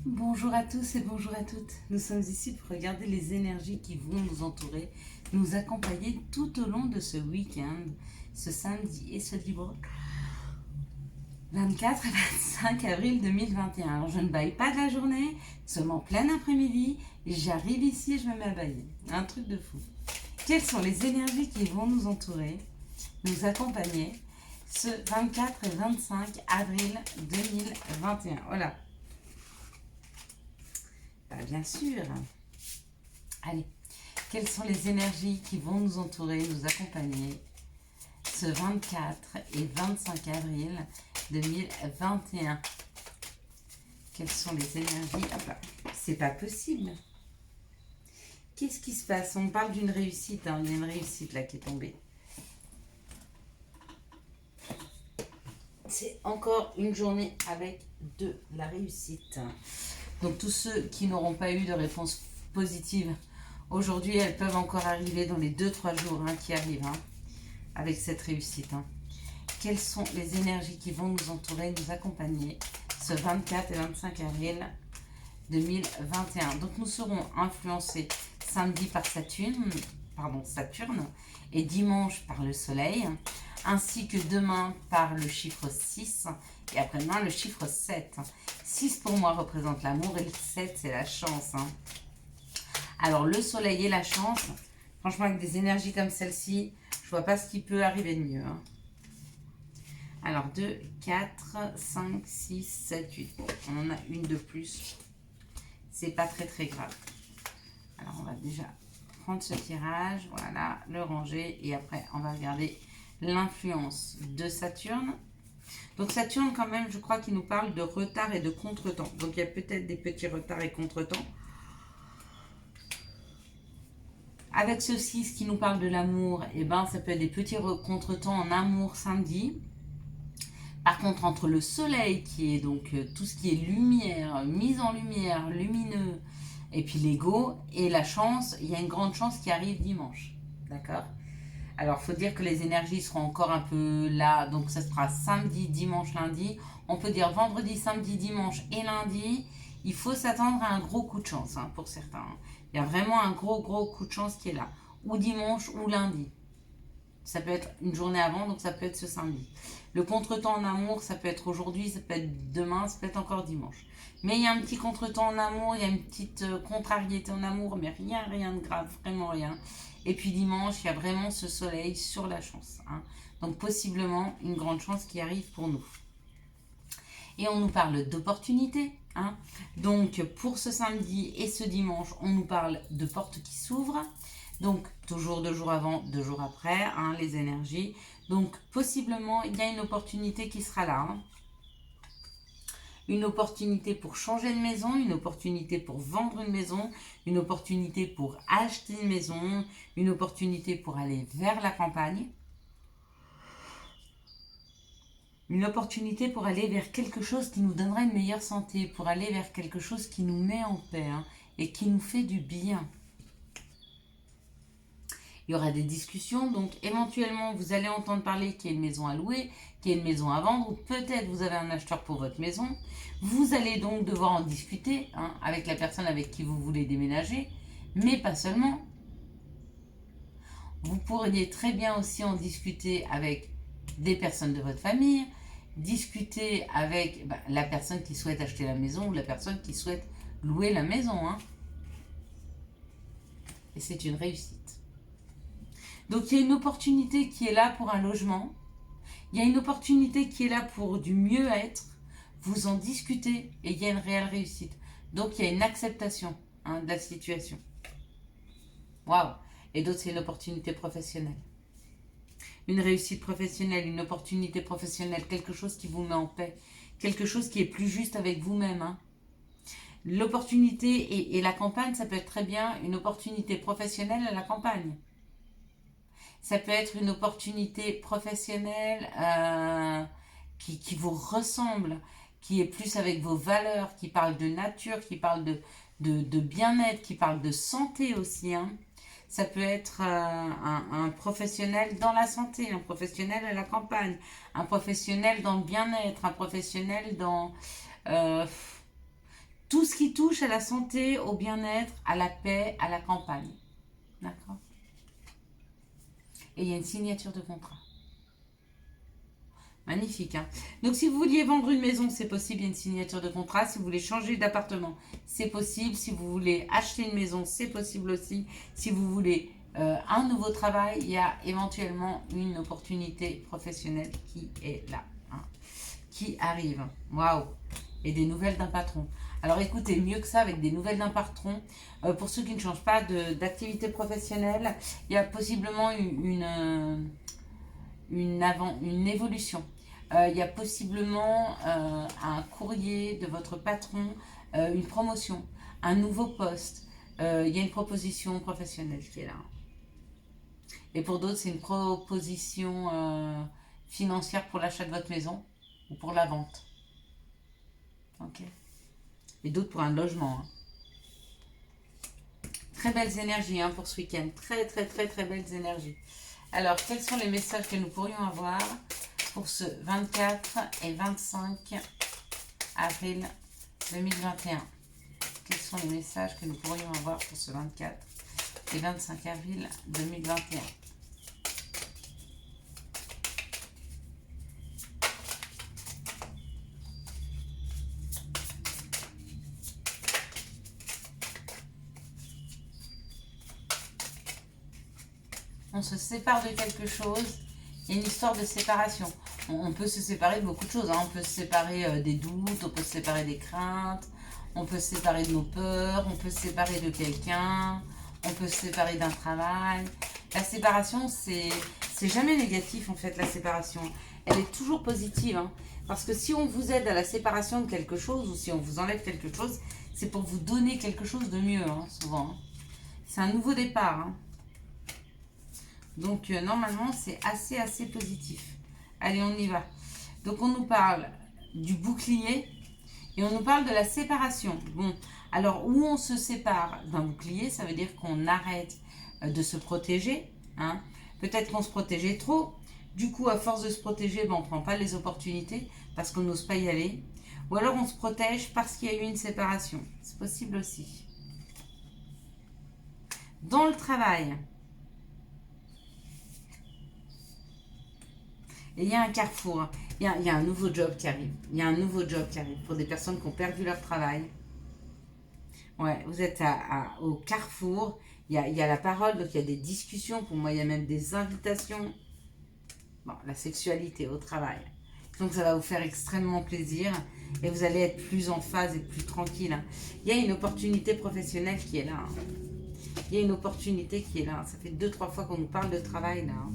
Bonjour à tous et bonjour à toutes. Nous sommes ici pour regarder les énergies qui vont nous entourer, nous accompagner tout au long de ce week-end, ce samedi et ce dimanche 24 et 25 avril 2021. Alors je ne baille pas de la journée, seulement plein après-midi, j'arrive ici et je me mets à bailler. Un truc de fou. Quelles sont les énergies qui vont nous entourer, nous accompagner ce 24 et 25 avril 2021? Voilà. Bien sûr. Allez, quelles sont les énergies qui vont nous entourer, nous accompagner ce 24 et 25 avril 2021? Quelles sont les énergies? Hop là, c'est pas possible. Qu'est-ce qui se passe? On parle d'une réussite, hein. Il y a une réussite là qui est tombée. C'est encore une journée avec de la réussite. Donc tous ceux qui n'auront pas eu de réponse positive aujourd'hui, elles peuvent encore arriver dans les 2-3 jours qui arrivent avec cette réussite. Quelles sont les énergies qui vont nous entourer, nous accompagner ce 24 et 25 avril 2021? Donc nous serons influencés samedi par Saturne et dimanche par le Soleil, ainsi que demain par le chiffre 6 et après-demain le chiffre 7. 6 pour moi représente l'amour et le 7 c'est la chance. Alors le Soleil et la chance, franchement avec des énergies comme celle-ci, je vois pas ce qui peut arriver de mieux. Alors 2, 4, 5, 6, 7, 8. Bon, on en a une de plus. C'est pas très grave. Alors on va déjà prendre ce tirage, voilà, le ranger et après on va regarder l'influence de Saturne. Donc Saturne quand même, je crois qu'il nous parle de retard et de contretemps. Donc il y a peut-être des petits retards et contretemps. Avec ceci, ce qui nous parle de l'amour, eh ben, ça peut être des petits contretemps en amour samedi. Par contre, entre le soleil, qui est donc tout ce qui est lumière, mise en lumière, lumineux, et puis l'ego, et la chance, il y a une grande chance qui arrive dimanche. D'accord? Alors, il faut dire que les énergies seront encore un peu là, donc ça sera samedi, dimanche, lundi. On peut dire vendredi, samedi, dimanche et lundi. Il faut s'attendre à un gros coup de chance pour certains. Il y a vraiment un gros coup de chance qui est là. Ou dimanche ou lundi. Ça peut être une journée avant, donc ça peut être ce samedi. Le contretemps en amour, ça peut être aujourd'hui, ça peut être demain, ça peut être encore dimanche. Mais il y a un petit contretemps en amour, il y a une petite contrariété en amour, mais rien de grave, vraiment rien. Et puis dimanche, il y a vraiment ce soleil sur la chance. Donc possiblement une grande chance qui arrive pour nous. Et on nous parle d'opportunités. Donc pour ce samedi et ce dimanche, on nous parle de portes qui s'ouvrent. Donc toujours 2 jours avant, 2 jours après, les énergies. Donc possiblement, il y a une opportunité qui sera là. Une opportunité pour changer de maison, une opportunité pour vendre une maison, une opportunité pour acheter une maison, une opportunité pour aller vers la campagne. Une opportunité pour aller vers quelque chose qui nous donnera une meilleure santé, pour aller vers quelque chose qui nous met en paix et qui nous fait du bien. Il y aura des discussions, donc éventuellement vous allez entendre parler qu'il y a une maison à louer, qu'il y a une maison à vendre, ou peut-être vous avez un acheteur pour votre maison. Vous allez donc devoir en discuter avec la personne avec qui vous voulez déménager, mais pas seulement. Vous pourriez très bien aussi en discuter avec des personnes de votre famille, discuter avec la personne qui souhaite acheter la maison ou la personne qui souhaite louer la maison. Et c'est une réussite. Donc il y a une opportunité qui est là pour un logement. Il y a une opportunité qui est là pour du mieux-être. Vous en discutez et il y a une réelle réussite. Donc il y a une acceptation de la situation. Waouh! Et d'autres, c'est une opportunité professionnelle. Une réussite professionnelle, une opportunité professionnelle, quelque chose qui vous met en paix, quelque chose qui est plus juste avec vous-même. L'opportunité et la campagne, ça peut être très bien une opportunité professionnelle à la campagne. Ça peut être une opportunité professionnelle qui vous ressemble, qui est plus avec vos valeurs, qui parle de nature, qui parle de bien-être, qui parle de santé aussi. Ça peut être un professionnel dans la santé, un professionnel à la campagne, un professionnel dans le bien-être, un professionnel dans Tout ce qui touche à la santé, au bien-être, à la paix, à la campagne. D'accord? Et il y a une signature de contrat. Magnifique, hein? Donc, si vous vouliez vendre une maison, c'est possible, il y a une signature de contrat. Si vous voulez changer d'appartement, c'est possible. Si vous voulez acheter une maison, c'est possible aussi. Si vous voulez un nouveau travail, il y a éventuellement une opportunité professionnelle qui est là, hein, qui arrive. Waouh! Et des nouvelles d'un patron. Alors écoutez, mieux que ça, avec des nouvelles d'un patron, pour ceux qui ne changent pas d'activité professionnelle, il y a possiblement une évolution. Il y a possiblement un courrier de votre patron, une promotion, un nouveau poste. Il y a une proposition professionnelle qui est là. Et pour d'autres, c'est une proposition financière pour l'achat de votre maison ou pour la vente. Ok. Et d'autres pour un logement. Hein. Très belles énergies hein, pour ce week-end. Très, très, très, très belles énergies. Alors, quels sont les messages que nous pourrions avoir pour ce 24 et 25 avril 2021? Quels sont les messages que nous pourrions avoir pour ce 24 et 25 avril 2021? On se sépare de quelque chose, il y a une histoire de séparation. On peut se séparer de beaucoup de choses, hein. On peut se séparer des doutes, on peut se séparer des craintes, on peut se séparer de nos peurs, on peut se séparer de quelqu'un, on peut se séparer d'un travail. La séparation, c'est jamais négatif en fait, la séparation. Elle est toujours positive, hein. Parce que si on vous aide à la séparation de quelque chose, ou si on vous enlève quelque chose, c'est pour vous donner quelque chose de mieux, hein, souvent. Hein. C'est un nouveau départ, hein. Donc, normalement, c'est assez positif. Allez, on y va. Donc, on nous parle du bouclier et on nous parle de la séparation. Bon, alors, où on se sépare d'un bouclier, ça veut dire qu'on arrête de se protéger. Hein. Peut-être qu'on se protégeait trop. Du coup, à force de se protéger, ben, on ne prend pas les opportunités parce qu'on n'ose pas y aller. Ou alors, on se protège parce qu'il y a eu une séparation. C'est possible aussi. Dans le travail... Et il y a un carrefour, il y a un nouveau job qui arrive. Il y a un nouveau job qui arrive pour des personnes qui ont perdu leur travail. Ouais, vous êtes au carrefour, il y a la parole, donc il y a des discussions. Pour moi, il y a même des invitations. Bon, la sexualité au travail. Donc ça va vous faire extrêmement plaisir et vous allez être plus en phase et plus tranquille. Hein. Il y a une opportunité professionnelle qui est là. Hein. Il y a une opportunité qui est là. Ça fait 2-3 fois qu'on nous parle de travail là. Hein.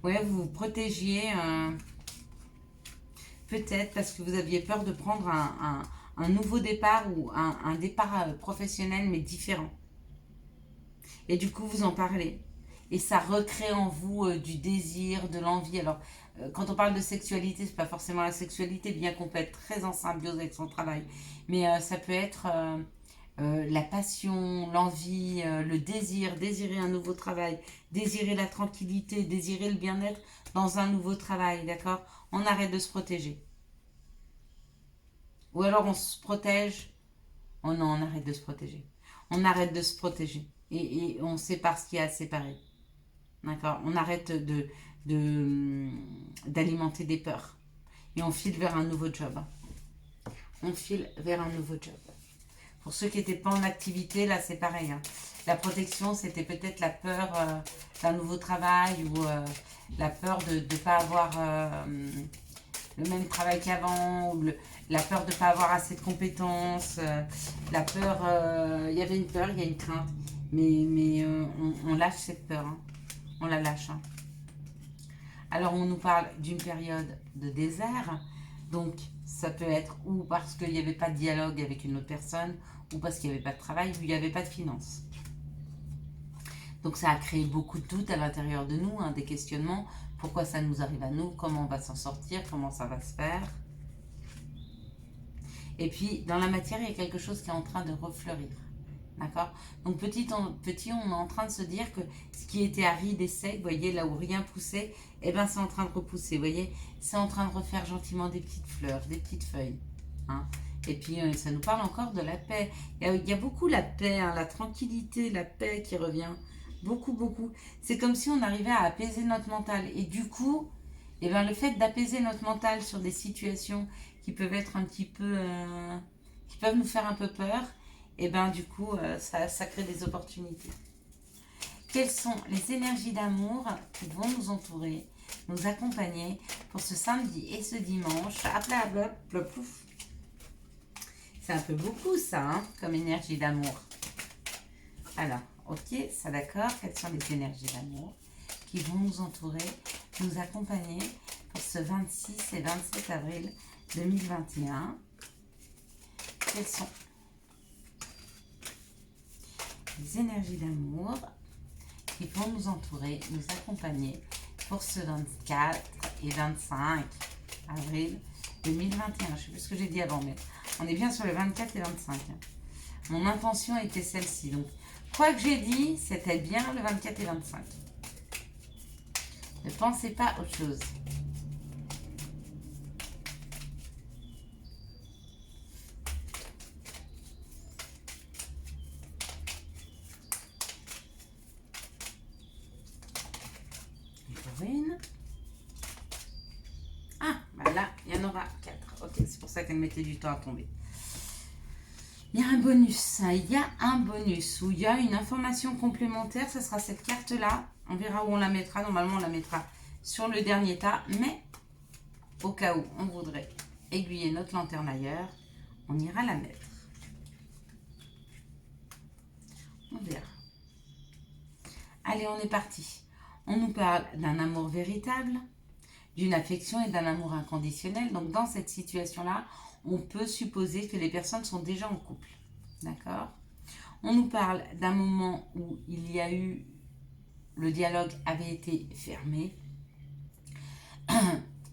Ouais, vous vous protégiez peut-être parce que vous aviez peur de prendre un nouveau départ ou un départ professionnel mais différent. Et du coup, vous en parlez. Et ça recrée en vous du désir, de l'envie. Alors, quand on parle de sexualité, c'est pas forcément la sexualité, bien qu'on peut être très en symbiose avec son travail. Mais ça peut être la passion, l'envie, le désir, désirer un nouveau travail, désirer la tranquillité, désirer le bien-être dans un nouveau travail, d'accord? On arrête de se protéger. Ou alors on se protège. Oh non, on arrête de se protéger. On arrête de se protéger. Et on sépare ce qu'il y a à séparer. D'accord? On arrête d'alimenter des peurs. Et on file vers un nouveau job. On file vers un nouveau job. Pour ceux qui n'étaient pas en activité, là c'est pareil. Hein. La protection, c'était peut-être la peur d'un nouveau travail ou la peur de ne pas avoir le même travail qu'avant ou la peur de ne pas avoir assez de compétences. La peur, il y avait une peur, il y a une crainte. Mais on lâche cette peur. Hein. On la lâche. Hein. Alors on nous parle d'une période de désert. Donc ça peut être ou parce qu'il n'y avait pas de dialogue avec une autre personne, ou parce qu'il n'y avait pas de travail, ou il n'y avait pas de finances. Donc ça a créé beaucoup de doutes à l'intérieur de nous, hein, des questionnements. Pourquoi ça nous arrive à nous? Comment on va s'en sortir? Comment ça va se faire? Et puis dans la matière, il y a quelque chose qui est en train de refleurir. D'accord? Donc petit, on est en train de se dire que ce qui était aride et sec, vous voyez, là où rien poussait, eh ben c'est en train de repousser, vous voyez? C'est en train de refaire gentiment des petites fleurs, des petites feuilles. Hein? Et puis ça nous parle encore de la paix. Il y a beaucoup la paix, hein, la tranquillité, la paix qui revient. Beaucoup, beaucoup. C'est comme si on arrivait à apaiser notre mental. Et du coup, eh ben, le fait d'apaiser notre mental sur des situations qui peuvent être un petit peu... qui peuvent nous faire un peu peur, et ben du coup, ça crée des opportunités. Quelles sont les énergies d'amour qui vont nous entourer, nous accompagner pour ce samedi et ce dimanche? C'est un peu beaucoup ça, hein, comme énergie d'amour. Alors, ok, ça d'accord. Quelles sont les énergies d'amour qui vont nous entourer, nous accompagner pour ce 26 et 27 avril 2021? Quelles sont les énergies d'amour qui vont nous entourer, nous accompagner pour ce 24 et 25 avril 2021? Je ne sais plus ce que j'ai dit avant, mais on est bien sur le 24 et 25. Mon intention était celle-ci. Donc, quoi que j'ai dit, c'était bien le 24 et 25. Ne pensez pas à autre chose. Ah, bah là, il y en aura 4. Ok, c'est pour ça qu'elle mettait du temps à tomber. Il y a un bonus. Il y a un bonus où il y a une information complémentaire. Ce sera cette carte-là. On verra où on la mettra. Normalement, on la mettra sur le dernier tas. Mais au cas où on voudrait aiguiller notre lanterne ailleurs, on ira la mettre. On verra. Allez, on est parti. On nous parle d'un amour véritable, d'une affection et d'un amour inconditionnel. Donc dans cette situation-là, on peut supposer que les personnes sont déjà en couple. D'accord? On nous parle d'un moment où il y a eu, le dialogue avait été fermé.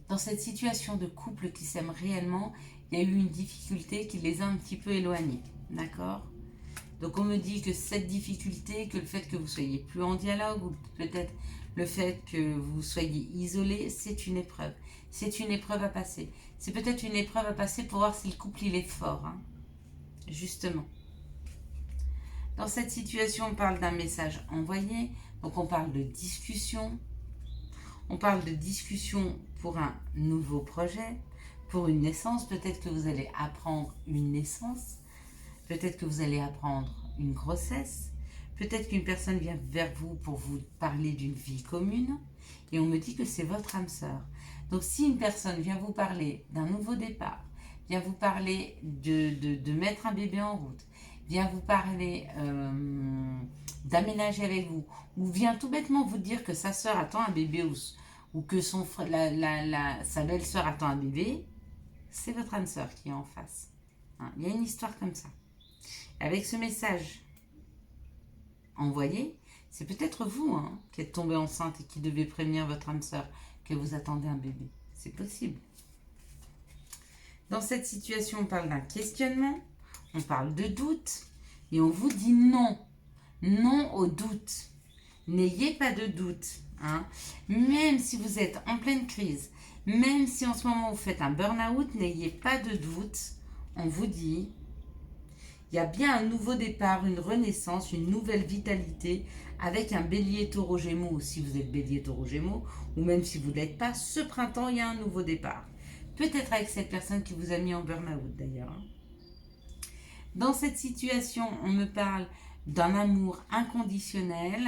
Dans cette situation de couple qui s'aime réellement, il y a eu une difficulté qui les a un petit peu éloignés. D'accord? Donc on me dit que cette difficulté, que le fait que vous soyez plus en dialogue, ou peut-être le fait que vous soyez isolé, c'est une épreuve. C'est une épreuve à passer. C'est peut-être une épreuve à passer pour voir si le couple il est fort. Hein. Justement. Dans cette situation, on parle d'un message envoyé. Donc on parle de discussion. On parle de discussion pour un nouveau projet, pour une naissance. Peut-être que vous allez apprendre une naissance. Peut-être que vous allez apprendre une grossesse. Peut-être qu'une personne vient vers vous pour vous parler d'une vie commune. Et on me dit que c'est votre âme sœur. Donc si une personne vient vous parler d'un nouveau départ, vient vous parler de mettre un bébé en route, vient vous parler d'aménager avec vous, ou vient tout bêtement vous dire que sa sœur attend un bébé, ou que son frère, sa belle-sœur attend un bébé, c'est votre âme sœur qui est en face. Hein, il y a une histoire comme ça. Avec ce message envoyé, c'est peut-être vous hein, qui êtes tombé enceinte et qui devez prévenir votre âme sœur que vous attendez un bébé. C'est possible. Dans cette situation, on parle d'un questionnement, on parle de doute et on vous dit non. Non au doute. N'ayez pas de doute. Hein. Même si vous êtes en pleine crise, même si en ce moment vous faites un burn-out, n'ayez pas de doute. On vous dit, il y a bien un nouveau départ, une renaissance, une nouvelle vitalité avec un bélier taureau gémeaux, si vous êtes bélier taureau gémeaux, ou même si vous ne l'êtes pas, ce printemps, il y a un nouveau départ. Peut-être avec cette personne qui vous a mis en burn-out d'ailleurs. Dans cette situation, on me parle d'un amour inconditionnel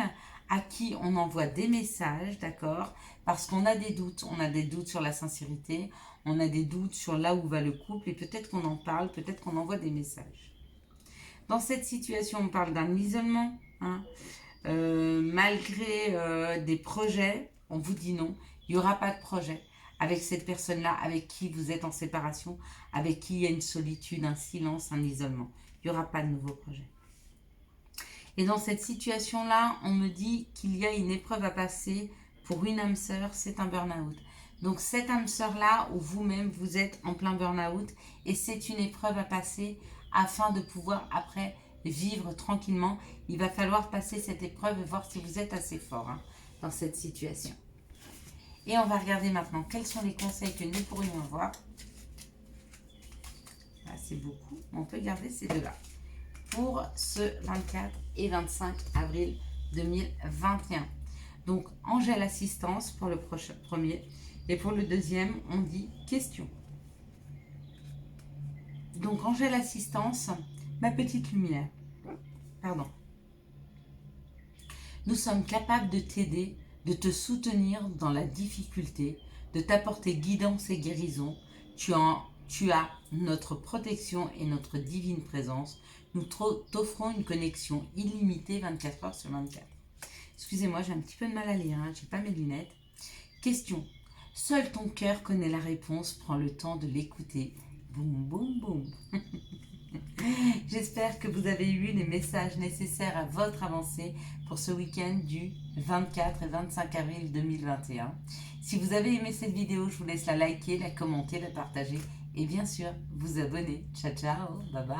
à qui on envoie des messages, d'accord? Parce qu'on a des doutes. On a des doutes sur la sincérité, on a des doutes sur là où va le couple et peut-être qu'on en parle, peut-être qu'on envoie des messages. Dans cette situation, on parle d'un isolement. Hein? Malgré des projets, on vous dit non, il n'y aura pas de projet avec cette personne-là, avec qui vous êtes en séparation, avec qui il y a une solitude, un silence, un isolement. Il n'y aura pas de nouveau projet. Et dans cette situation-là, on me dit qu'il y a une épreuve à passer pour une âme sœur, c'est un burn-out. Donc cette âme sœur-là, où vous-même, vous êtes en plein burn-out, et c'est une épreuve à passer afin de pouvoir après vivre tranquillement. Il va falloir passer cette épreuve et voir si vous êtes assez fort dans cette situation. Et on va regarder maintenant quels sont les conseils que nous pourrions avoir. Là, c'est beaucoup, on peut garder ces deux-là. Pour ce 24 et 25 avril 2021. Donc, Angèle Assistance pour le premier. Et pour le deuxième, on dit question. Donc, Angèle Assistance, ma petite lumière. Pardon. Nous sommes capables de t'aider, de te soutenir dans la difficulté, de t'apporter guidance et guérison. Tu as notre protection et notre divine présence. Nous t'offrons une connexion illimitée 24 heures sur 24. Excusez-moi, j'ai un petit peu de mal à lire, je n'ai pas mes lunettes. Question. Seul ton cœur connaît la réponse, prends le temps de l'écouter. Boum, boum, boum. J'espère que vous avez eu les messages nécessaires à votre avancée pour ce week-end du 24 et 25 avril 2021. Si vous avez aimé cette vidéo, je vous laisse la liker, la commenter, la partager et bien sûr vous abonner. Ciao, ciao, bye bye.